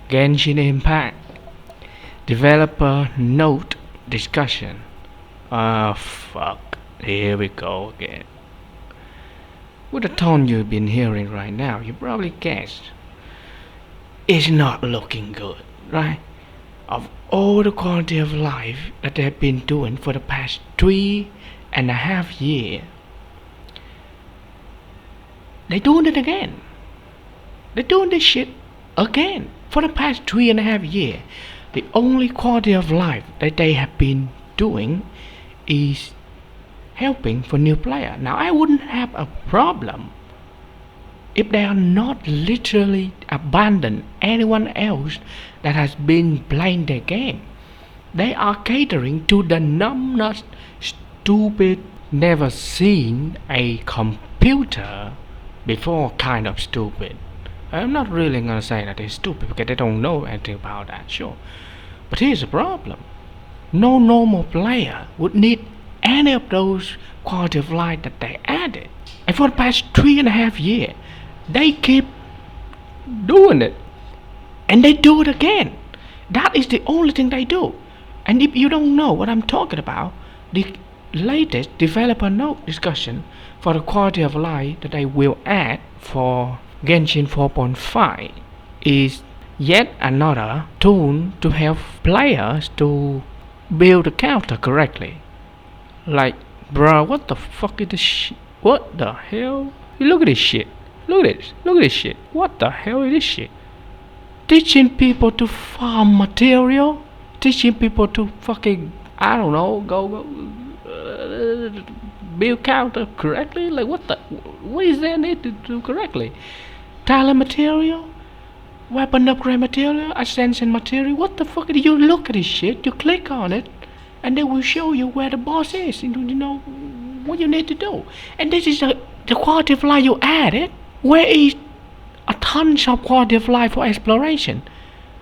Genshin Impact developer note discussion. Ah, fuck. Here we go again. With the tone you've been hearing right now, you probably guessed it's not looking good, right? Of all the quality of life that they've been doing for the past 3.5 years, they're doing it again. They're doing this shit again. For the past 3.5 years, the only quality of life that they have been doing is helping for new player. Now I wouldn't have a problem if they are not literally abandon anyone else that has been playing their game. They are catering to the numbness, stupid, never seen a computer before kind of stupid. I'm not really gonna say that they're stupid because they don't know anything about that, sure. But here's the problem. No normal player would need any of those quality of life that they added. And for the past 3.5 years, they keep doing it. And they do it again. That is the only thing they do. And if you don't know what I'm talking about, the latest developer note discussion for the quality of life that they will add for Genshin 4.5 is yet another tool to help players to build the character correctly. Like, bruh, what the fuck is this shit? What the hell? Look at this shit. Look at this. Look at this shit. What the hell is this shit? Teaching people to farm material? Teaching people to fucking, I don't know, go build character correctly? Like, what is there need to do correctly? Talent material? Weapon upgrade material? Ascension material? What the fuck? You look at this shit, you click on it, and they will show you where the boss is, you know what you need to do. And this is the quality of life you added. Where is a tons of quality of life for exploration?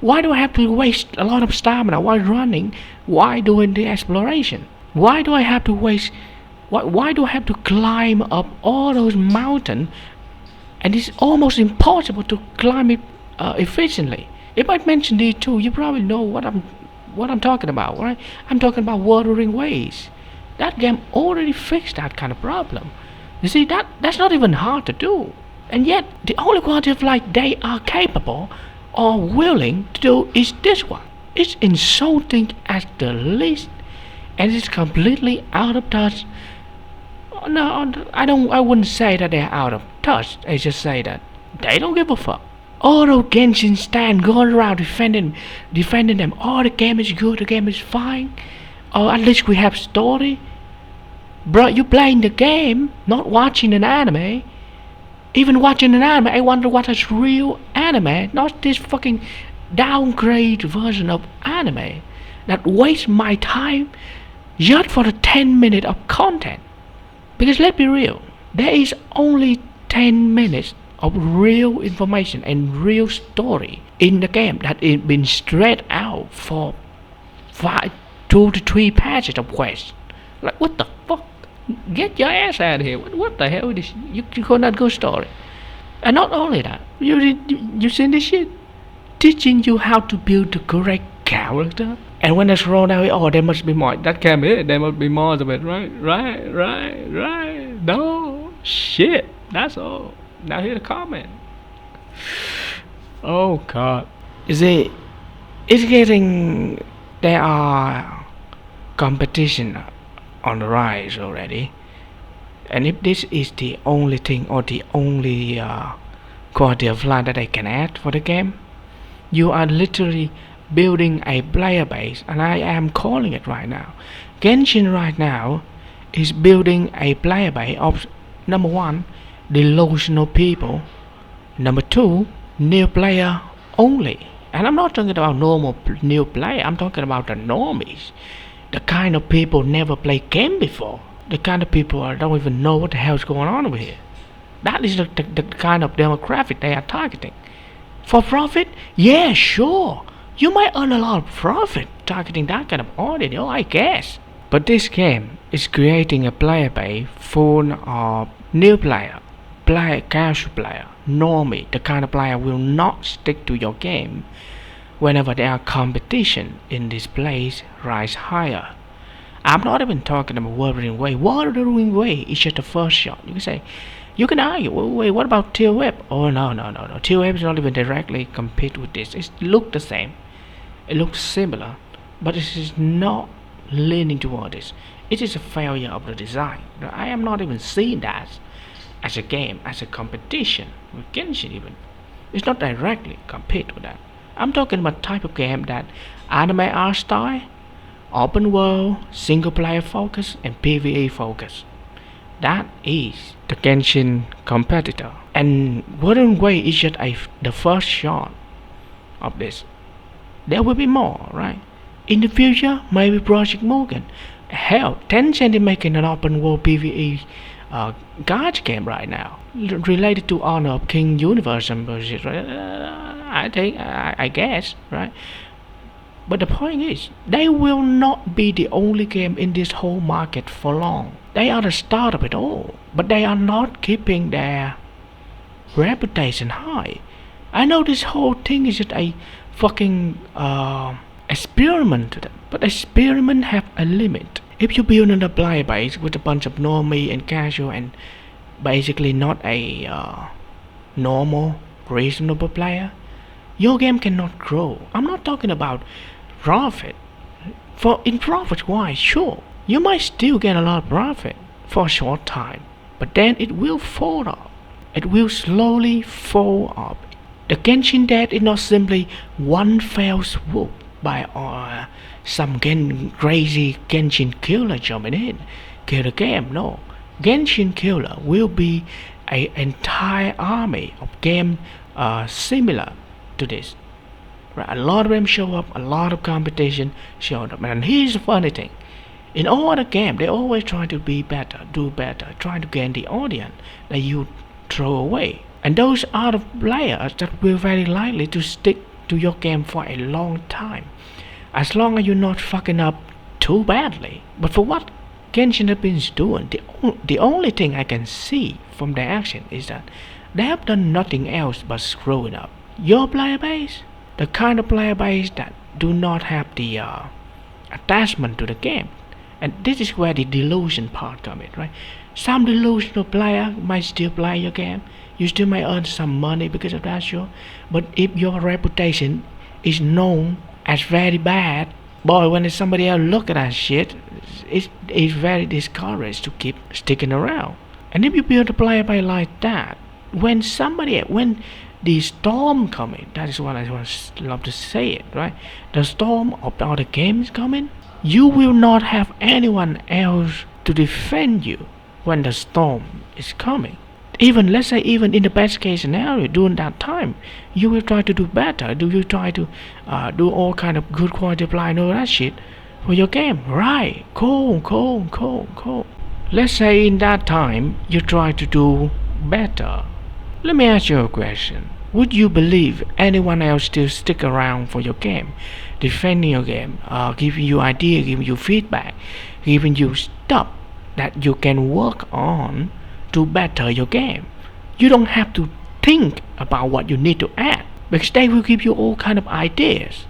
Why do I have to waste a lot of stamina while running? Why doing the exploration? Why do I have to waste? Why do I have to climb up all those mountains? And it's almost impossible to climb it efficiently. If I mention these two, you probably know what I'm talking about, right? I'm talking about Wuthering Waves. That game already fixed that kind of problem. You see, that's not even hard to do. And yet, the only quality of life they are capable or willing to do is this one. It's insulting at the least, and it's completely out of touch. No, I wouldn't say that they're out of touch. I just say that they don't give a fuck. Although Genshin stand going around defending them, oh, the game is good, the game is fine, or at least we have story. Bro, you playing the game, not watching an anime. Even watching an anime, I wonder what is real anime, not this fucking downgrade version of anime that wastes my time just for the 10 minutes of content. Because let's be real, there is only 10 minutes of real information and real story in the game that is been spread out for 2 to 3 pages of quests. Like, what the fuck? Get your ass out of here. What the hell is this? You call that good story? And not only that, you seen this shit? Teaching you how to build the correct character. And when it's rolled out, oh, there must be more. That can't be it. There must be more of it, right? Right. No. Shit. That's all. Now hear the comment. Oh, God. You see, it's getting... There are competition on the rise already, and if this is the only thing or the only quality of life that I can add for the game, you are literally building a player base, and I am calling it right now. Genshin right now is building a player base of, number 1, delusional people, number 2, new player only. And I'm not talking about normal new player, I'm talking about the normies. The kind of people never played game before. The kind of people don't even know what the hell's going on over here. That is the kind of demographic they are targeting. For profit? Yeah, sure. You might earn a lot of profit targeting that kind of audience, I guess. But this game is creating a player base full of new player, casual player, normie, the kind of player will not stick to your game whenever there are competition in this place rise higher. I'm not even talking about Wuthering Way. Wuthering Way is just the first shot. You can say, you can argue, wait, what about Teal Web? Oh no. Teal Web is not even directly compete with this. It looks the same. It looks similar, but it is not leaning toward this. It is a failure of the design. I am not even seeing that as a game, as a competition with Genshin even. It's not directly compete with that. I'm talking about type of game that anime art style, open world, single player focus, and PvE focus. That is the Genshin competitor. And Wuthering Way is just the first shot of this. There will be more, right? In the future, maybe Project Mugen. Hell, Tencent is making an open world PvE gacha game right now, related to Honor of King Universe and bullshit, right? I guess, right? But the point is, they will not be the only game in this whole market for long. They are the start of it all, but they are not keeping their reputation high. I know this whole thing is just a fucking experiment to them, but experiment have a limit. If you build on a player base with a bunch of normie and casual and basically not a normal, reasonable player, your game cannot grow. I'm not talking about profit. For in profit wise, sure, you might still get a lot of profit for a short time, but then it will fall up. It will slowly fall up. The Genshin death is not simply one fell swoop by some crazy Genshin killer jumping in, kill the game. No, Genshin killer will be an entire army of game similar to this. Right? A lot of them show up, a lot of competition showed up. And here's the funny thing. In all the game, they always try to be better, do better, trying to gain the audience that you throw away. And those are the players that will very likely to stick to your game for a long time, as long as you're not fucking up too badly. But for what Genshin has been doing, the only thing I can see from their action is that they have done nothing else but screwing up your player base, the kind of player base that do not have the attachment to the game. And this is where the delusion part comes in, right? Some delusional player might still play your game. You still may earn some money because of that, sure. But if your reputation is known as very bad, boy, when somebody else look at that shit, it's very discouraged to keep sticking around. And if you build a player base like that, when the storm coming, that is what I love to say it, right? The storm of the other games coming, you will not have anyone else to defend you when the storm is coming. Even, let's say, even in the best case scenario, during that time, you will try to do better. Do you try to do all kind of good quality apply and all that shit for your game? Right, cool. Let's say in that time, you try to do better. Let me ask you a question. Would you believe anyone else still stick around for your game, defending your game, giving you ideas, giving you feedback, giving you stuff that you can work on to better your game? You don't have to think about what you need to add, because they will give you all kind of ideas,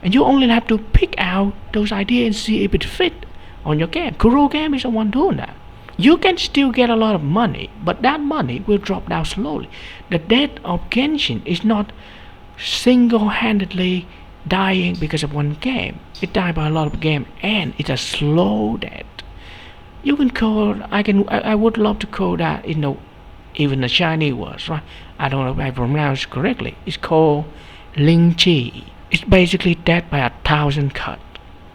and you only have to pick out those ideas and see if it fit on your game. Kuro Game is the one doing that. You can still get a lot of money, but that money will drop down slowly. The death of Genshin is not single-handedly dying because of one game. It died by a lot of games, and it's a slow death. You can call, I would love to call that in even the Chinese words, right? I don't know if I pronounce it correctly. It's called Ling Chi. It's basically death by 1,000 cuts.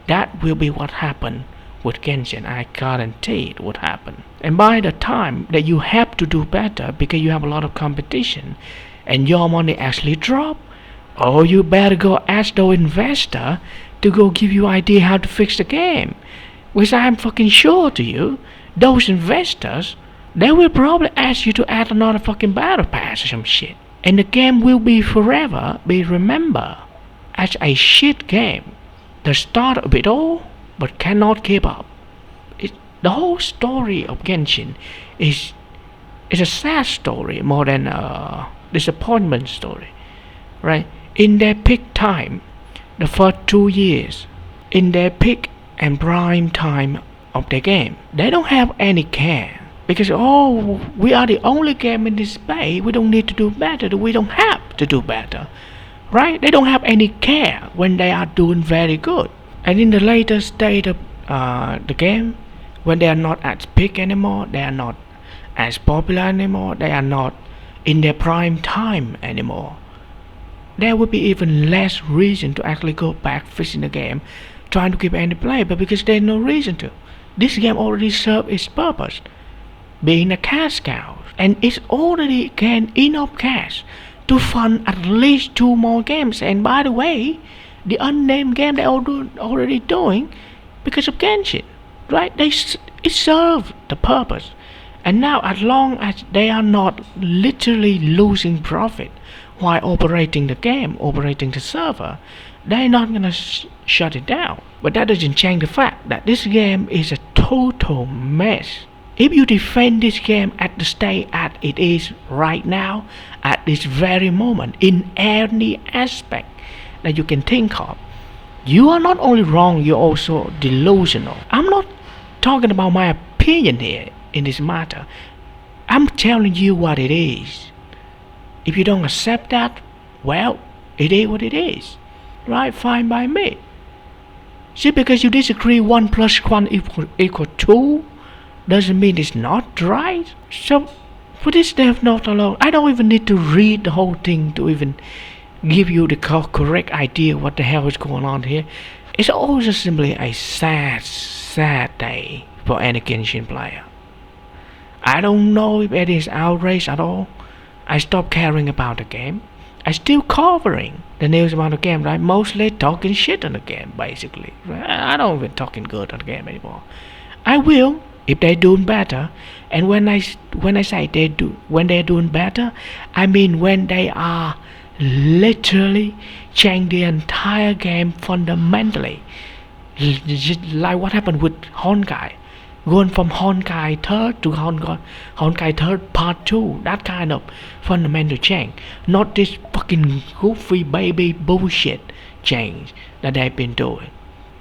That will be what happened with Genshin. I guarantee it would happen. And by the time that you have to do better because you have a lot of competition and your money actually drop, oh, you better go ask those investor to go give you idea how to fix the game. Which I'm fucking sure to you, those investors, they will probably ask you to add another fucking battle pass or some shit. And the game will be forever be remembered as a shit game. The start of it all, but cannot keep up. The whole story of Genshin is a sad story more than a disappointment story, right? In their peak time, the first 2 years in their peak and prime time of the game. They don't have any care because we are the only game in this space. We don't need to do better. We don't have to do better, right? They don't have any care when they are doing very good. And in the later state of the game, when they are not at peak anymore, they are not as popular anymore, they are not in their prime time anymore, there will be even less reason to actually go back fixing the game, trying to keep any play, but because there's no reason to. This game already served its purpose, being a cash cow, and it's already gained enough cash to fund at least 2 more games. And by the way, the unnamed game they're already doing because of Genshin, right? It served the purpose. And now, as long as they are not literally losing profit while operating the game, operating the server, they're not gonna shut it down. But that doesn't change the fact that this game is a total mess. If you defend this game at the state as it is right now, at this very moment, in any aspect that you can think of, you are not only wrong, you're also delusional. I'm not talking about my opinion here in this matter. I'm telling you what it is. If you don't accept that, well, it is what it is, right? Fine by me. See, because you disagree 1 + 1 equal 2 doesn't mean it's not right. So for this Dev Note alone, I don't even need to read the whole thing to even give you the correct idea what the hell is going on here. It's also simply a sad day for any Genshin player. I don't know if it is outrage at all. I stopped caring about the game. I still covering the news about the game, right? Mostly talking shit on the game, basically. Right? I don't even talking good on the game anymore. I will if they're doing better. And when I say when they're doing better, I mean when they are literally changing the entire game fundamentally. Just like what happened with Honkai. Going from Honkai 3rd to Honkai 3rd Part 2. That kind of fundamental change. Not this fucking goofy baby bullshit change that they've been doing.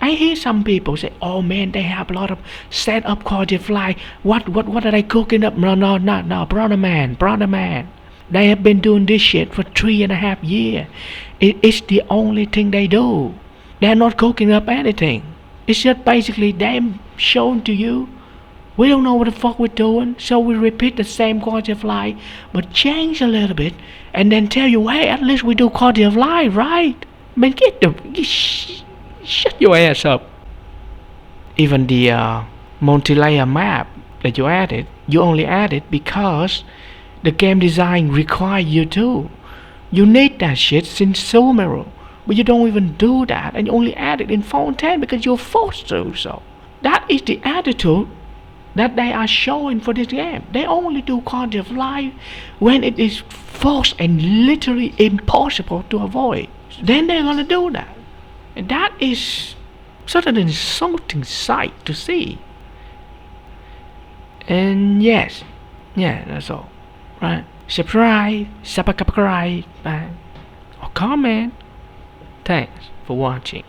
I hear some people say, oh man, they have a lot of set up quality of life. What are they cooking up? No, brother man. They have been doing this shit for 3.5 years. It's the only thing they do. They're not cooking up anything. It's just basically them showing to you, we don't know what the fuck we're doing, so we repeat the same quality of life, but change a little bit, and then tell you, hey, at least we do quality of life, right? Man, shut your ass up. Even the multi-layer map that you added, you only added because the game design requires you to. You need that shit since Sumeru. But you don't even do that, and you only add it in Phone 10 because you're forced to do so. That is the attitude that they are showing for this game. They only do quality of life when it is forced and literally impossible to avoid. Then they're gonna do that. And that is such an insulting sight to see. And yes, yeah, that's all. Right? Subscribe, or comment. Thanks for watching.